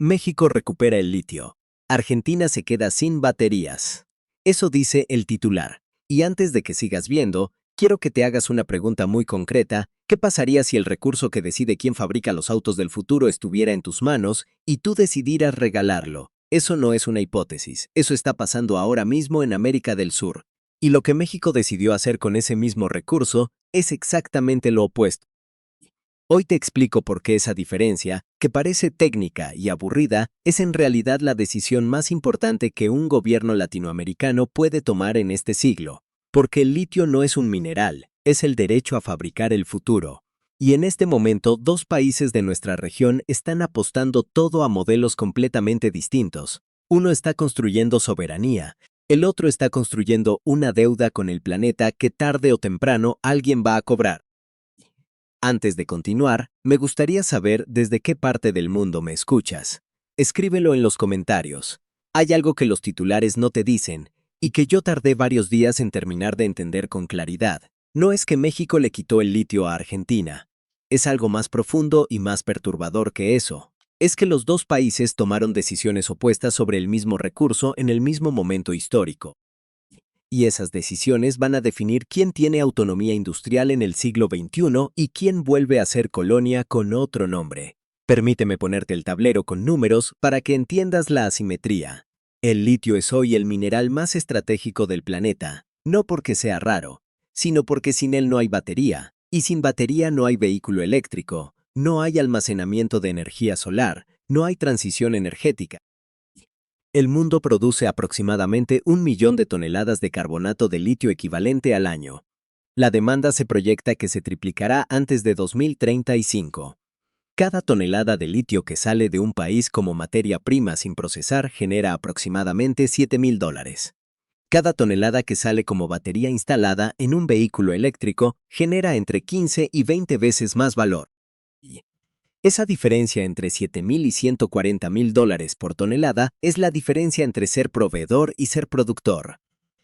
México recupera el litio. Argentina se queda sin baterías. Eso dice el titular. Y antes de que sigas viendo, quiero que te hagas una pregunta muy concreta. ¿Qué pasaría si el recurso que decide quién fabrica los autos del futuro estuviera en tus manos y tú decidieras regalarlo? Eso no es una hipótesis. Eso está pasando ahora mismo en América del Sur. Y lo que México decidió hacer con ese mismo recurso es exactamente lo opuesto. Hoy te explico por qué esa diferencia, que parece técnica y aburrida, es en realidad la decisión más importante que un gobierno latinoamericano puede tomar en este siglo. Porque el litio no es un mineral, es el derecho a fabricar el futuro. Y en este momento, dos países de nuestra región están apostando todo a modelos completamente distintos. Uno está construyendo soberanía, el otro está construyendo una deuda con el planeta que tarde o temprano alguien va a cobrar. Antes de continuar, me gustaría saber desde qué parte del mundo me escuchas. Escríbelo en los comentarios. Hay algo que los titulares no te dicen y que yo tardé varios días en terminar de entender con claridad. No es que México le quitó el litio a Argentina. Es algo más profundo y más perturbador que eso. Es que los dos países tomaron decisiones opuestas sobre el mismo recurso en el mismo momento histórico. Y esas decisiones van a definir quién tiene autonomía industrial en el siglo XXI y quién vuelve a ser colonia con otro nombre. Permíteme ponerte el tablero con números para que entiendas la asimetría. El litio es hoy el mineral más estratégico del planeta, no porque sea raro, sino porque sin él no hay batería, y sin batería no hay vehículo eléctrico, no hay almacenamiento de energía solar, no hay transición energética. El mundo produce aproximadamente 1 millón de toneladas de carbonato de litio equivalente al año. La demanda se proyecta que se triplicará antes de 2035. Cada tonelada de litio que sale de un país como materia prima sin procesar genera aproximadamente $7,000. Cada tonelada que sale como batería instalada en un vehículo eléctrico genera entre 15 y 20 veces más valor. Esa diferencia entre $7,000 y $140,000 por tonelada es la diferencia entre ser proveedor y ser productor.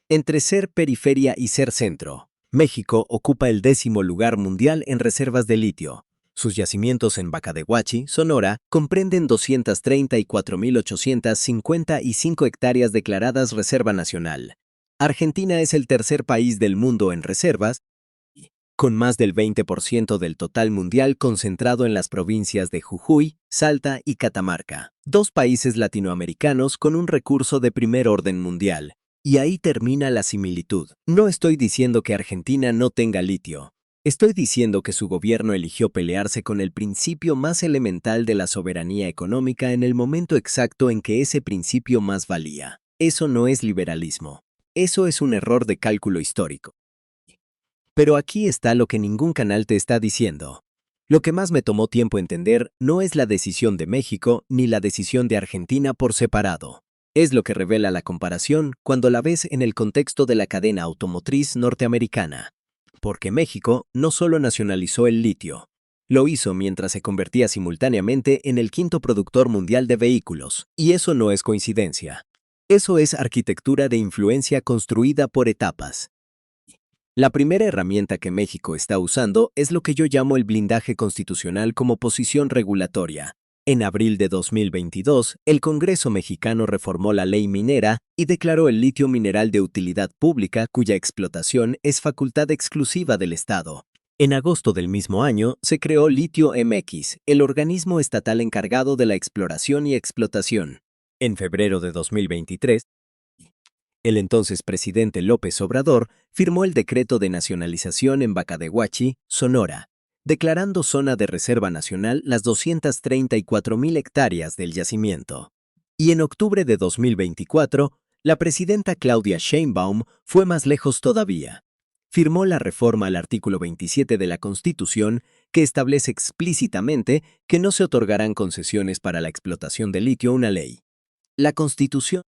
Entre ser periferia y ser centro. México ocupa el 10º lugar mundial en reservas de litio. Sus yacimientos en Bacadehuachi, Sonora, comprenden 234,855 hectáreas declaradas Reserva Nacional. Argentina es el tercer país del mundo en reservas, con más del 20% del total mundial concentrado en las provincias de Jujuy, Salta y Catamarca, dos países latinoamericanos con un recurso de primer orden mundial. Y ahí termina la similitud. No estoy diciendo que Argentina no tenga litio. Estoy diciendo que su gobierno eligió pelearse con el principio más elemental de la soberanía económica en el momento exacto en que ese principio más valía. Eso no es liberalismo. Eso es un error de cálculo histórico. Pero aquí está lo que ningún canal te está diciendo. Lo que más me tomó tiempo entender no es la decisión de México ni la decisión de Argentina por separado. Es lo que revela la comparación cuando la ves en el contexto de la cadena automotriz norteamericana. Porque México no solo nacionalizó el litio, lo hizo mientras se convertía simultáneamente en el quinto productor mundial de vehículos, y eso no es coincidencia. Eso es arquitectura de influencia construida por etapas. La primera herramienta que México está usando es lo que yo llamo el blindaje constitucional como posición regulatoria. En abril de 2022, el Congreso mexicano reformó la ley minera y declaró el litio mineral de utilidad pública cuya explotación es facultad exclusiva del Estado. En agosto del mismo año, se creó Litio MX, el organismo estatal encargado de la exploración y explotación. En febrero de 2023, el entonces presidente López Obrador firmó el decreto de nacionalización en Bacadehuachi, Sonora, declarando zona de reserva nacional las 234,000 hectáreas del yacimiento. Y en octubre de 2024, la presidenta Claudia Sheinbaum fue más lejos todavía. Firmó la reforma al artículo 27 de la Constitución que establece explícitamente que no se otorgarán concesiones para la explotación de litio, una ley. La Constitución.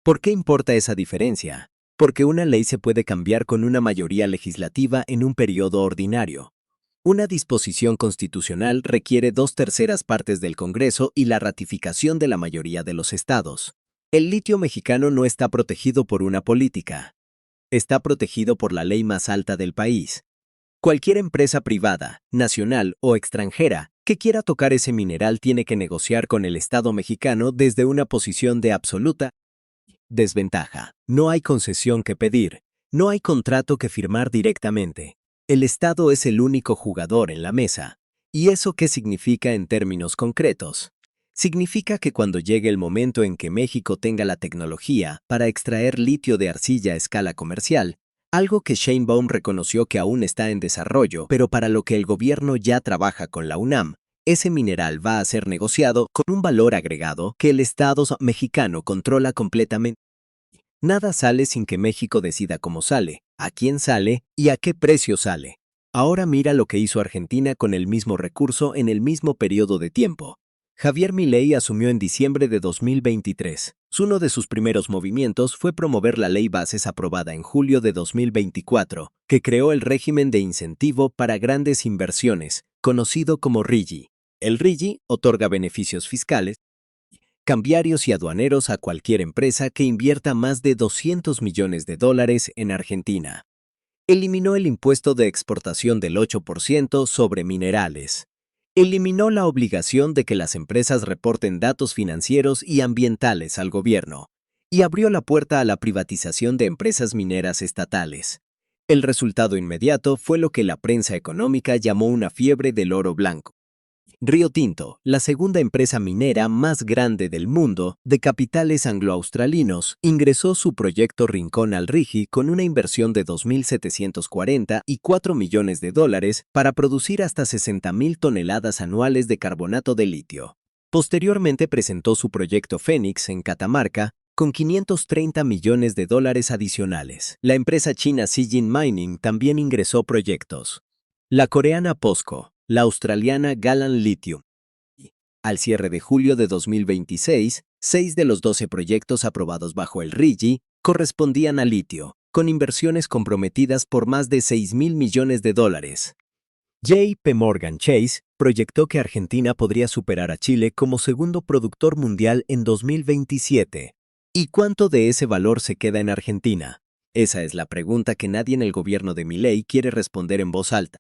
¿Por qué importa esa diferencia? Porque una ley se puede cambiar con una mayoría legislativa en un periodo ordinario. Una disposición constitucional requiere 2/3 partes del Congreso y la ratificación de la mayoría de los estados. El litio mexicano no está protegido por una política. Está protegido por la ley más alta del país. Cualquier empresa privada, nacional o extranjera que quiera tocar ese mineral tiene que negociar con el Estado mexicano desde una posición de absoluta desventaja. No hay concesión que pedir, no hay contrato que firmar directamente. El Estado es el único jugador en la mesa. ¿Y eso qué significa en términos concretos? Significa que cuando llegue el momento en que México tenga la tecnología para extraer litio de arcilla a escala comercial, algo que Sheinbaum reconoció que aún está en desarrollo, pero para lo que el gobierno ya trabaja con la UNAM, ese mineral va a ser negociado con un valor agregado que el Estado mexicano controla completamente. Nada sale sin que México decida cómo sale, a quién sale y a qué precio sale. Ahora mira lo que hizo Argentina con el mismo recurso en el mismo periodo de tiempo. Javier Milei asumió en diciembre de 2023. Uno de sus primeros movimientos fue promover la ley bases aprobada en julio de 2024, que creó el régimen de incentivo para grandes inversiones, conocido como RIGI. El RIGI otorga beneficios fiscales, cambiarios y aduaneros a cualquier empresa que invierta más de $200 millones en Argentina. Eliminó el impuesto de exportación del 8% sobre minerales. Eliminó la obligación de que las empresas reporten datos financieros y ambientales al gobierno. Y abrió la puerta a la privatización de empresas mineras estatales. El resultado inmediato fue lo que la prensa económica llamó una fiebre del oro blanco. Río Tinto, la segunda empresa minera más grande del mundo, de capitales anglo-australianos, ingresó su proyecto Rincón al RIGI con una inversión de $2.744 millones para producir hasta 60.000 toneladas anuales de carbonato de litio. Posteriormente presentó su proyecto Fénix en Catamarca, con $530 millones adicionales. La empresa china Zijin Mining también ingresó proyectos. La coreana POSCO, la australiana Galan Lithium. Al cierre de julio de 2026, 6 de los 12 proyectos aprobados bajo el RIGI correspondían a litio, con inversiones comprometidas por más de $6.000 millones. JP Morgan Chase proyectó que Argentina podría superar a Chile como segundo productor mundial en 2027. ¿Y cuánto de ese valor se queda en Argentina? Esa es la pregunta que nadie en el gobierno de Milei quiere responder en voz alta.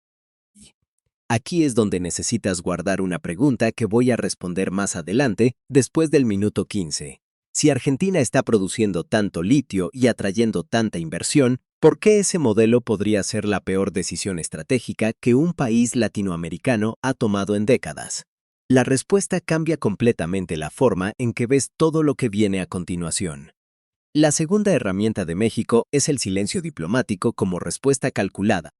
Aquí es donde necesitas guardar una pregunta que voy a responder más adelante, después del minuto 15. Si Argentina está produciendo tanto litio y atrayendo tanta inversión, ¿por qué ese modelo podría ser la peor decisión estratégica que un país latinoamericano ha tomado en décadas? La respuesta cambia completamente la forma en que ves todo lo que viene a continuación. La segunda herramienta de México es el silencio diplomático como respuesta calculada.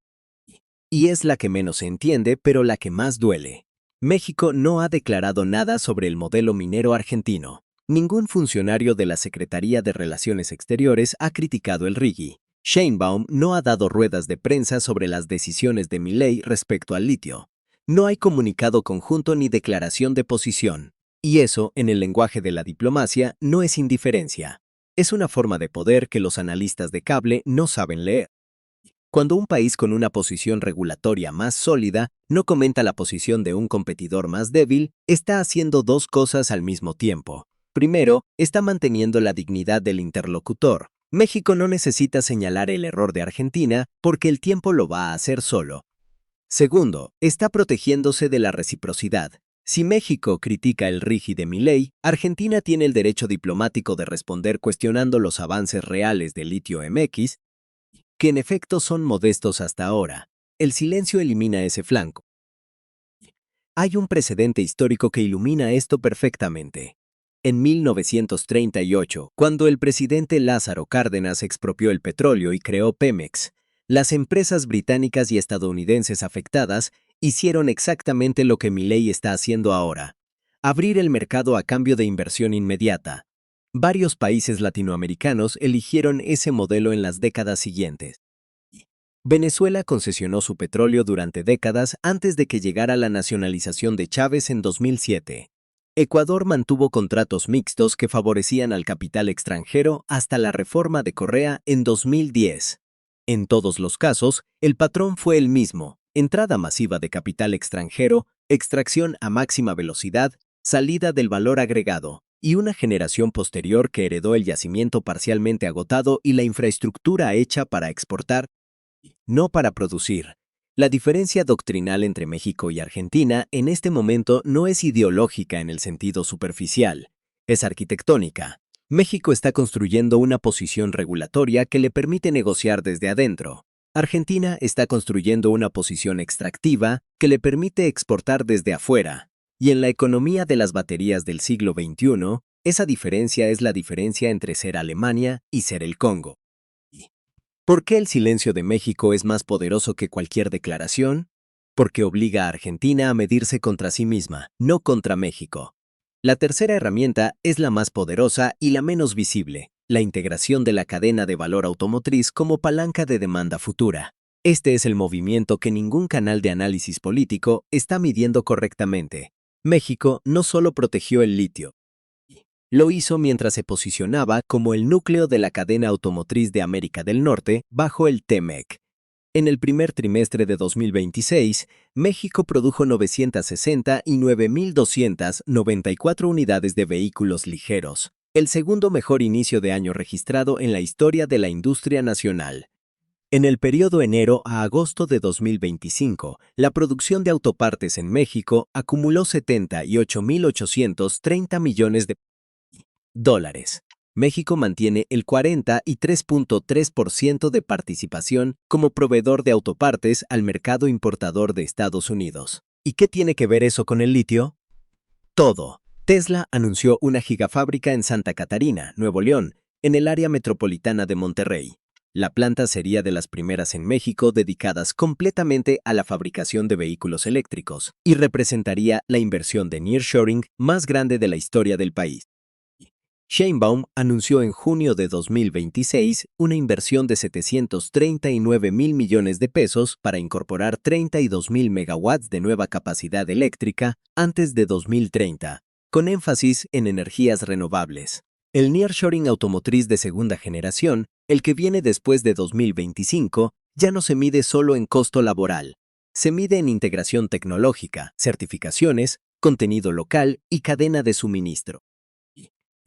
Y es la que menos se entiende, pero la que más duele. México no ha declarado nada sobre el modelo minero argentino. Ningún funcionario de la Secretaría de Relaciones Exteriores ha criticado el RIGI. Sheinbaum no ha dado ruedas de prensa sobre las decisiones de Milei respecto al litio. No hay comunicado conjunto ni declaración de posición. Y eso, en el lenguaje de la diplomacia, no es indiferencia. Es una forma de poder que los analistas de cable no saben leer. Cuando un país con una posición regulatoria más sólida no comenta la posición de un competidor más débil, está haciendo dos cosas al mismo tiempo. Primero, está manteniendo la dignidad del interlocutor. México no necesita señalar el error de Argentina porque el tiempo lo va a hacer solo. Segundo, está protegiéndose de la reciprocidad. Si México critica el RIGI de Milei, Argentina tiene el derecho diplomático de responder cuestionando los avances reales del litio MX, que en efecto son modestos hasta ahora. El silencio elimina ese flanco. Hay un precedente histórico que ilumina esto perfectamente. En 1938, cuando el presidente Lázaro Cárdenas expropió el petróleo y creó Pemex, las empresas británicas y estadounidenses afectadas hicieron exactamente lo que Milei está haciendo ahora: abrir el mercado a cambio de inversión inmediata. Varios países latinoamericanos eligieron ese modelo en las décadas siguientes. Venezuela concesionó su petróleo durante décadas antes de que llegara la nacionalización de Chávez en 2007. Ecuador mantuvo contratos mixtos que favorecían al capital extranjero hasta la reforma de Correa en 2010. En todos los casos, el patrón fue el mismo: entrada masiva de capital extranjero, extracción a máxima velocidad, salida del valor agregado, y una generación posterior que heredó el yacimiento parcialmente agotado y la infraestructura hecha para exportar, no para producir. La diferencia doctrinal entre México y Argentina en este momento no es ideológica en el sentido superficial, es arquitectónica. México está construyendo una posición regulatoria que le permite negociar desde adentro. Argentina está construyendo una posición extractiva que le permite exportar desde afuera. Y en la economía de las baterías del siglo XXI, esa diferencia es la diferencia entre ser Alemania y ser el Congo. ¿Por qué el silencio de México es más poderoso que cualquier declaración? Porque obliga a Argentina a medirse contra sí misma, no contra México. La tercera herramienta es la más poderosa y la menos visible, la integración de la cadena de valor automotriz como palanca de demanda futura. Este es el movimiento que ningún canal de análisis político está midiendo correctamente. México no solo protegió el litio, lo hizo mientras se posicionaba como el núcleo de la cadena automotriz de América del Norte bajo el TEMEC. En el primer trimestre de 2026, México produjo 960 y 9.294 unidades de vehículos ligeros, el segundo mejor inicio de año registrado en la historia de la industria nacional. En el periodo enero a agosto de 2025, la producción de autopartes en México acumuló 78.830 millones de dólares. México mantiene el 43.3% de participación como proveedor de autopartes al mercado importador de Estados Unidos. ¿Y qué tiene que ver eso con el litio? Todo. Tesla anunció una gigafábrica en Santa Catarina, Nuevo León, en el área metropolitana de Monterrey. La planta sería de las primeras en México dedicadas completamente a la fabricación de vehículos eléctricos y representaría la inversión de nearshoring más grande de la historia del país. Sheinbaum anunció en junio de 2026 una inversión de 739 mil millones de pesos para incorporar 32.000 megawatts de nueva capacidad eléctrica antes de 2030, con énfasis en energías renovables. El nearshoring automotriz de segunda generación, el que viene después de 2025, ya no se mide solo en costo laboral. Se mide en integración tecnológica, certificaciones, contenido local y cadena de suministro.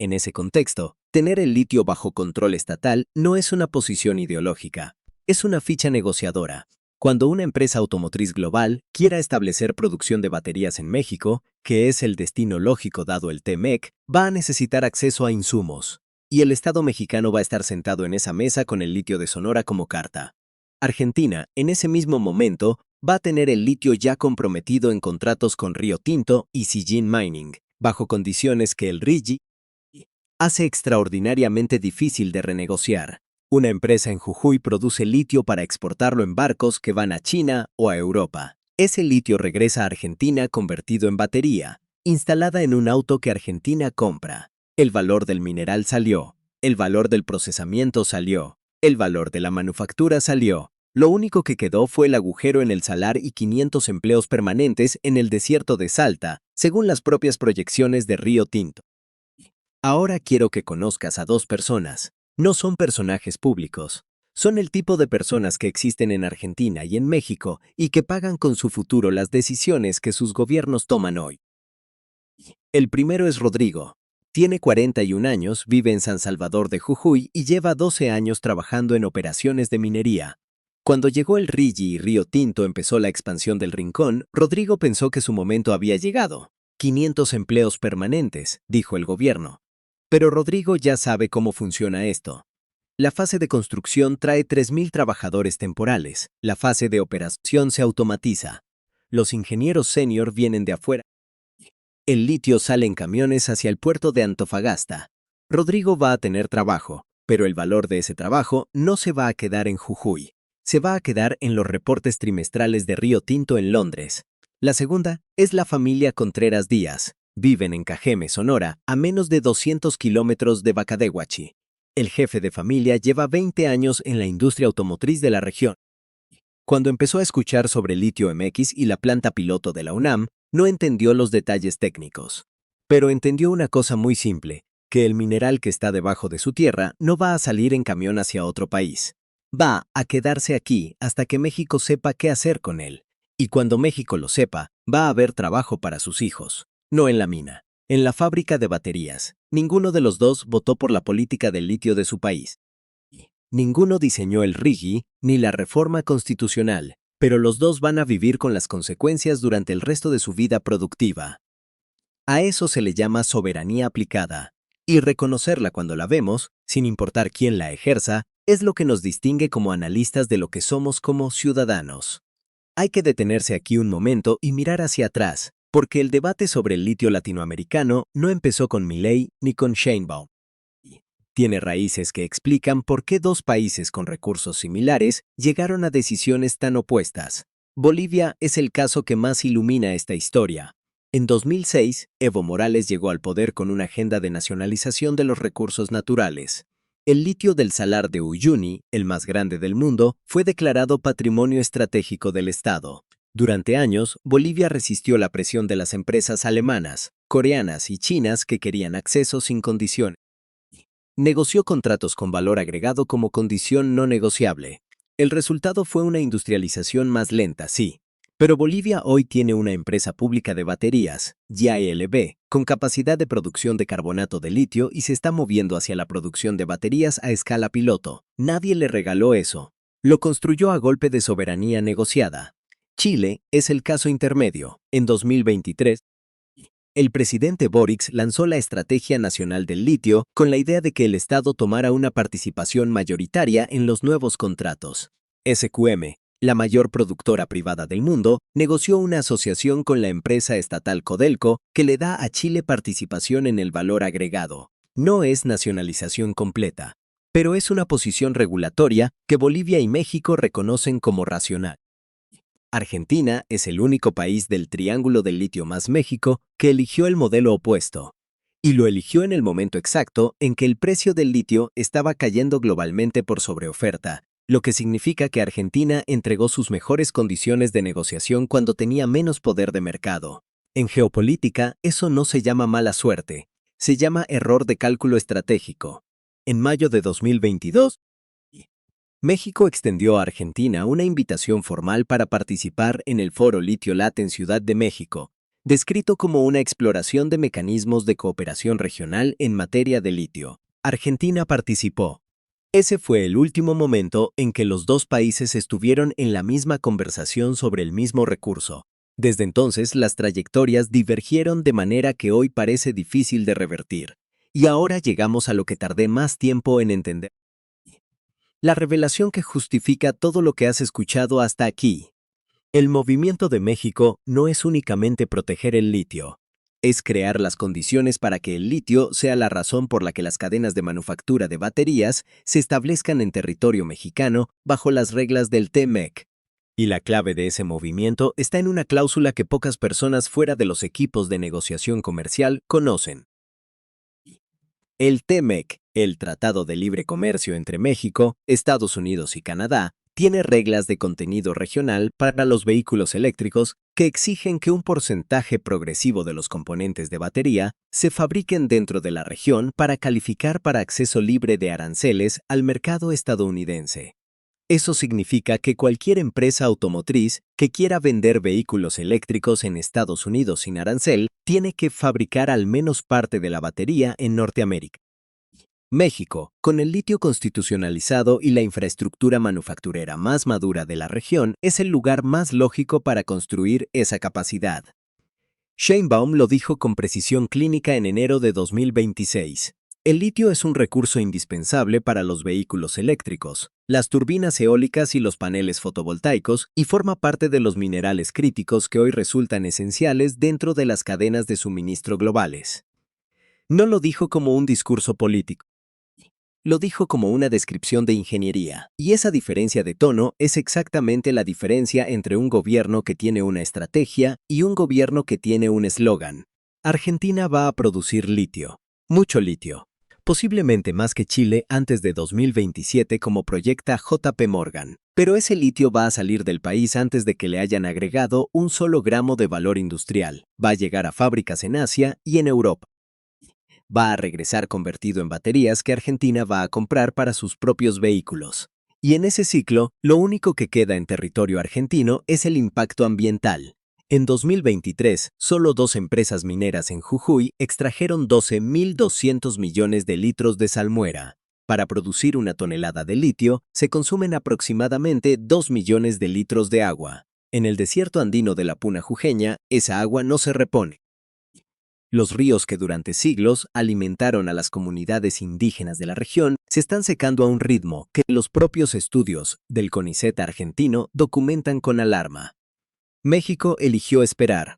En ese contexto, tener el litio bajo control estatal no es una posición ideológica, es una ficha negociadora. Cuando una empresa automotriz global quiera establecer producción de baterías en México, que es el destino lógico dado el TEMEC, va a necesitar acceso a insumos. Y el Estado mexicano va a estar sentado en esa mesa con el litio de Sonora como carta. Argentina, en ese mismo momento, va a tener el litio ya comprometido en contratos con Río Tinto y Zijin Mining, bajo condiciones que el RIGI hace extraordinariamente difícil de renegociar. Una empresa en Jujuy produce litio para exportarlo en barcos que van a China o a Europa. Ese litio regresa a Argentina convertido en batería, instalada en un auto que Argentina compra. El valor del mineral salió, el valor del procesamiento salió, el valor de la manufactura salió. Lo único que quedó fue el agujero en el salar y 500 empleos permanentes en el desierto de Salta, según las propias proyecciones de Río Tinto. Ahora quiero que conozcas a dos personas. No son personajes públicos. Son el tipo de personas que existen en Argentina y en México y que pagan con su futuro las decisiones que sus gobiernos toman hoy. El primero es Rodrigo. Tiene 41 años, vive en San Salvador de Jujuy y lleva 12 años trabajando en operaciones de minería. Cuando llegó el RIGI y Río Tinto empezó la expansión del Rincón, Rodrigo pensó que su momento había llegado. 500 empleos permanentes, dijo el gobierno. Pero Rodrigo ya sabe cómo funciona esto. La fase de construcción trae 3.000 trabajadores temporales. La fase de operación se automatiza. Los ingenieros senior vienen de afuera. El litio sale en camiones hacia el puerto de Antofagasta. Rodrigo va a tener trabajo, pero el valor de ese trabajo no se va a quedar en Jujuy. Se va a quedar en los reportes trimestrales de Río Tinto en Londres. La segunda es la familia Contreras Díaz. Viven en Cajeme, Sonora, a menos de 200 kilómetros de Bacadehuachi. El jefe de familia lleva 20 años en la industria automotriz de la región. Cuando empezó a escuchar sobre Litio MX y la planta piloto de la UNAM, no entendió los detalles técnicos. Pero entendió una cosa muy simple, que el mineral que está debajo de su tierra no va a salir en camión hacia otro país. Va a quedarse aquí hasta que México sepa qué hacer con él. Y cuando México lo sepa, va a haber trabajo para sus hijos. No en la mina, en la fábrica de baterías. Ninguno de los dos votó por la política del litio de su país. Ninguno diseñó el RIGI ni la reforma constitucional. pero los dos van a vivir con las consecuencias durante el resto de su vida productiva. A eso se le llama soberanía aplicada, y reconocerla cuando la vemos, sin importar quién la ejerza, es lo que nos distingue como analistas de lo que somos como ciudadanos. Hay que detenerse aquí un momento y mirar hacia atrás, porque el debate sobre el litio latinoamericano no empezó con Milei ni con Sheinbaum. Tiene raíces que explican por qué dos países con recursos similares llegaron a decisiones tan opuestas. Bolivia es el caso que más ilumina esta historia. En 2006, Evo Morales llegó al poder con una agenda de nacionalización de los recursos naturales. El litio del Salar de Uyuni, el más grande del mundo, fue declarado Patrimonio Estratégico del Estado. Durante años, Bolivia resistió la presión de las empresas alemanas, coreanas y chinas que querían acceso sin condiciones. Negoció contratos con valor agregado como condición no negociable. El resultado fue una industrialización más lenta, sí. Pero Bolivia hoy tiene una empresa pública de baterías, YLB, con capacidad de producción de carbonato de litio y se está moviendo hacia la producción de baterías a escala piloto. Nadie le regaló eso. Lo construyó a golpe de soberanía negociada. Chile es el caso intermedio. En 2023, el presidente Boric lanzó la Estrategia Nacional del Litio con la idea de que el Estado tomara una participación mayoritaria en los nuevos contratos. SQM, la mayor productora privada del mundo, negoció una asociación con la empresa estatal Codelco que le da a Chile participación en el valor agregado. No es nacionalización completa, pero es una posición regulatoria que Bolivia y México reconocen como racional. Argentina es el único país del Triángulo del Litio más México que eligió el modelo opuesto. Y lo eligió en el momento exacto en que el precio del litio estaba cayendo globalmente por sobreoferta, lo que significa que Argentina entregó sus mejores condiciones de negociación cuando tenía menos poder de mercado. En geopolítica, eso no se llama mala suerte, se llama error de cálculo estratégico. En mayo de 2022, México extendió a Argentina una invitación formal para participar en el Foro Litio Lat en Ciudad de México, descrito como una exploración de mecanismos de cooperación regional en materia de litio. Argentina participó. Ese fue el último momento en que los dos países estuvieron en la misma conversación sobre el mismo recurso. Desde entonces, las trayectorias divergieron de manera que hoy parece difícil de revertir. Y ahora llegamos a lo que tardé más tiempo en entender. La revelación que justifica todo lo que has escuchado hasta aquí. El movimiento de México no es únicamente proteger el litio, es crear las condiciones para que el litio sea la razón por la que las cadenas de manufactura de baterías se establezcan en territorio mexicano bajo las reglas del TMEC. Y la clave de ese movimiento está en una cláusula que pocas personas fuera de los equipos de negociación comercial conocen. El TMEC, el Tratado de Libre Comercio entre México, Estados Unidos y Canadá, tiene reglas de contenido regional para los vehículos eléctricos que exigen que un porcentaje progresivo de los componentes de batería se fabriquen dentro de la región para calificar para acceso libre de aranceles al mercado estadounidense. Eso significa que cualquier empresa automotriz que quiera vender vehículos eléctricos en Estados Unidos sin arancel tiene que fabricar al menos parte de la batería en Norteamérica. México, con el litio constitucionalizado y la infraestructura manufacturera más madura de la región, es el lugar más lógico para construir esa capacidad. Sheinbaum lo dijo con precisión clínica en enero de 2026. El litio es un recurso indispensable para los vehículos eléctricos, las turbinas eólicas y los paneles fotovoltaicos y forma parte de los minerales críticos que hoy resultan esenciales dentro de las cadenas de suministro globales. No lo dijo como un discurso político. Lo dijo como una descripción de ingeniería, y esa diferencia de tono es exactamente la diferencia entre un gobierno que tiene una estrategia y un gobierno que tiene un eslogan. Argentina va a producir litio, mucho litio, posiblemente más que Chile antes de 2027 como proyecta JP Morgan, pero ese litio va a salir del país antes de que le hayan agregado un solo gramo de valor industrial, va a llegar a fábricas en Asia y en Europa. Va a regresar convertido en baterías que Argentina va a comprar para sus propios vehículos. Y en ese ciclo, lo único que queda en territorio argentino es el impacto ambiental. En 2023, solo 2 empresas mineras en Jujuy extrajeron 12.200 millones de litros de salmuera. Para producir una tonelada de litio, se consumen aproximadamente 2 millones de litros de agua. En el desierto andino de la Puna Jujeña, esa agua no se repone. Los ríos que durante siglos alimentaron a las comunidades indígenas de la región se están secando a un ritmo que los propios estudios del CONICET argentino documentan con alarma. México eligió esperar.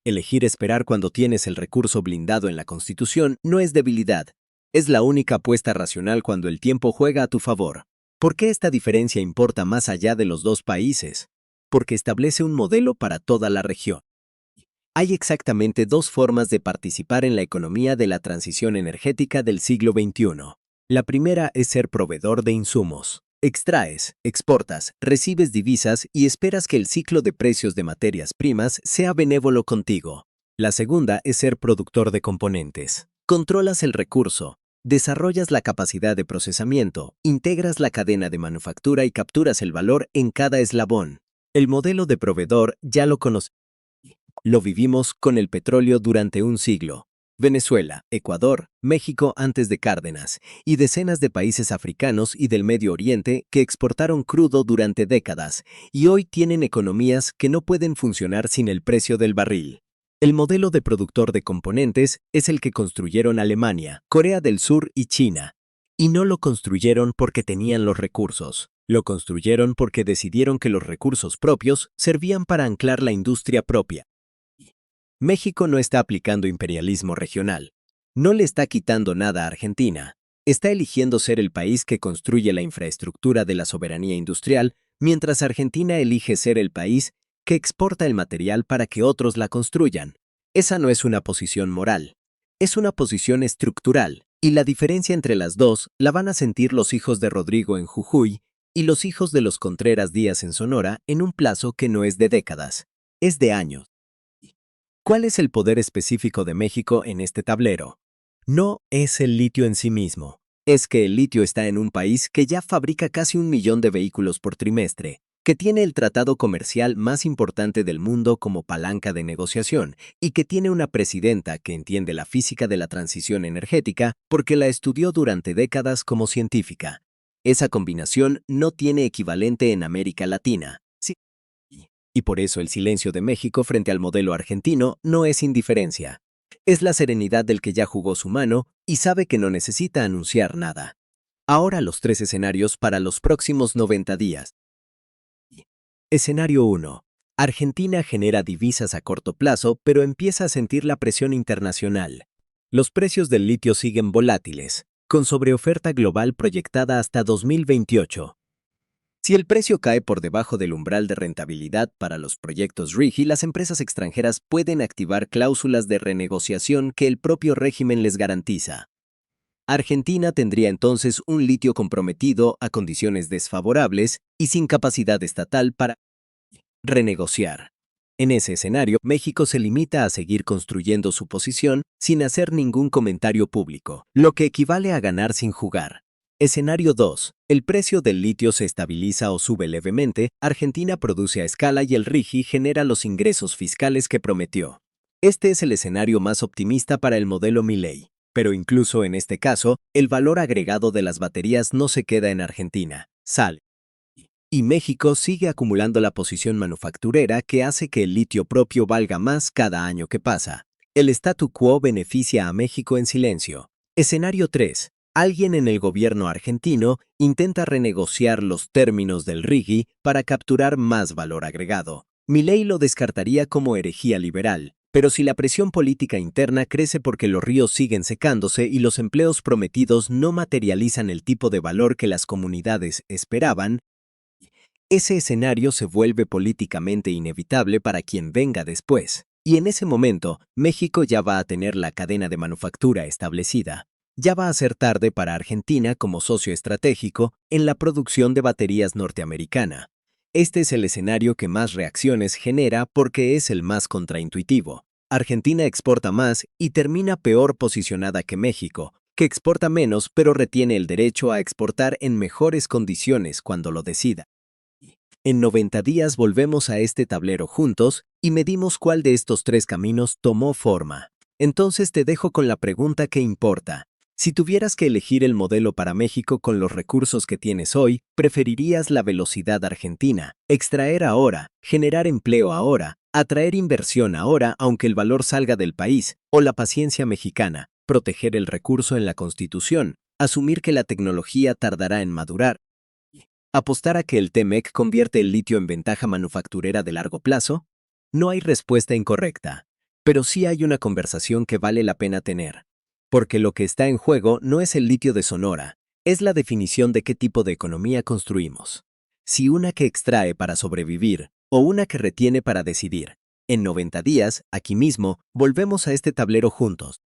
Elegir esperar cuando tienes el recurso blindado en la Constitución no es debilidad. Es la única apuesta racional cuando el tiempo juega a tu favor. ¿Por qué esta diferencia importa más allá de los dos países? Porque establece un modelo para toda la región. Hay exactamente dos formas de participar en la economía de la transición energética del siglo XXI. La primera es ser proveedor de insumos. Extraes, exportas, recibes divisas y esperas que el ciclo de precios de materias primas sea benévolo contigo. La segunda es ser productor de componentes. Controlas el recurso, desarrollas la capacidad de procesamiento, integras la cadena de manufactura y capturas el valor en cada eslabón. El modelo de proveedor ya lo conocemos. Lo vivimos con el petróleo durante un siglo. Venezuela, Ecuador, México antes de Cárdenas, y decenas de países africanos y del Medio Oriente que exportaron crudo durante décadas y hoy tienen economías que no pueden funcionar sin el precio del barril. El modelo de productor de componentes es el que construyeron Alemania, Corea del Sur y China. Y no lo construyeron porque tenían los recursos. Lo construyeron porque decidieron que los recursos propios servían para anclar la industria propia. México no está aplicando imperialismo regional. No le está quitando nada a Argentina. Está eligiendo ser el país que construye la infraestructura de la soberanía industrial, mientras Argentina elige ser el país que exporta el material para que otros la construyan. Esa no es una posición moral. Es una posición estructural, y la diferencia entre las dos la van a sentir los hijos de Rodrigo en Jujuy y los hijos de los Contreras Díaz en Sonora en un plazo que no es de décadas, es de años. ¿Cuál es el poder específico de México en este tablero? No es el litio en sí mismo. Es que el litio está en un país que ya fabrica casi 1 millón de vehículos por trimestre, que tiene el tratado comercial más importante del mundo como palanca de negociación y que tiene una presidenta que entiende la física de la transición energética porque la estudió durante décadas como científica. Esa combinación no tiene equivalente en América Latina. Y por eso el silencio de México frente al modelo argentino no es indiferencia. Es la serenidad del que ya jugó su mano y sabe que no necesita anunciar nada. Ahora los 3 escenarios para los próximos 90 días. Escenario 1. Argentina genera divisas a corto plazo, pero empieza a sentir la presión internacional. Los precios del litio siguen volátiles, con sobreoferta global proyectada hasta 2028. Si el precio cae por debajo del umbral de rentabilidad para los proyectos RIGI, las empresas extranjeras pueden activar cláusulas de renegociación que el propio régimen les garantiza. Argentina tendría entonces un litio comprometido a condiciones desfavorables y sin capacidad estatal para renegociar. En ese escenario, México se limita a seguir construyendo su posición sin hacer ningún comentario público, lo que equivale a ganar sin jugar. Escenario 2. El precio del litio se estabiliza o sube levemente, Argentina produce a escala y el RIGI genera los ingresos fiscales que prometió. Este es el escenario más optimista para el modelo Milei, pero incluso en este caso, el valor agregado de las baterías no se queda en Argentina, sale. Y México sigue acumulando la posición manufacturera que hace que el litio propio valga más cada año que pasa. El statu quo beneficia a México en silencio. Escenario 3. Alguien en el gobierno argentino intenta renegociar los términos del RIGI para capturar más valor agregado. Milei lo descartaría como herejía liberal, pero si la presión política interna crece porque los ríos siguen secándose y los empleos prometidos no materializan el tipo de valor que las comunidades esperaban, ese escenario se vuelve políticamente inevitable para quien venga después. Y en ese momento, México ya va a tener la cadena de manufactura establecida. Ya va a ser tarde para Argentina como socio estratégico en la producción de baterías norteamericana. Este es el escenario que más reacciones genera porque es el más contraintuitivo. Argentina exporta más y termina peor posicionada que México, que exporta menos pero retiene el derecho a exportar en mejores condiciones cuando lo decida. En 90 días volvemos a este tablero juntos y medimos cuál de estos 3 caminos tomó forma. Entonces te dejo con la pregunta que importa. Si tuvieras que elegir el modelo para México con los recursos que tienes hoy, ¿preferirías la velocidad argentina, extraer ahora, generar empleo ahora, atraer inversión ahora aunque el valor salga del país, o la paciencia mexicana, proteger el recurso en la Constitución, asumir que la tecnología tardará en madurar, apostar a que el TEMEC convierte el litio en ventaja manufacturera de largo plazo? No hay respuesta incorrecta, pero sí hay una conversación que vale la pena tener. Porque lo que está en juego no es el litio de Sonora, es la definición de qué tipo de economía construimos. Si una que extrae para sobrevivir o una que retiene para decidir. En 90 días, aquí mismo, volvemos a este tablero juntos.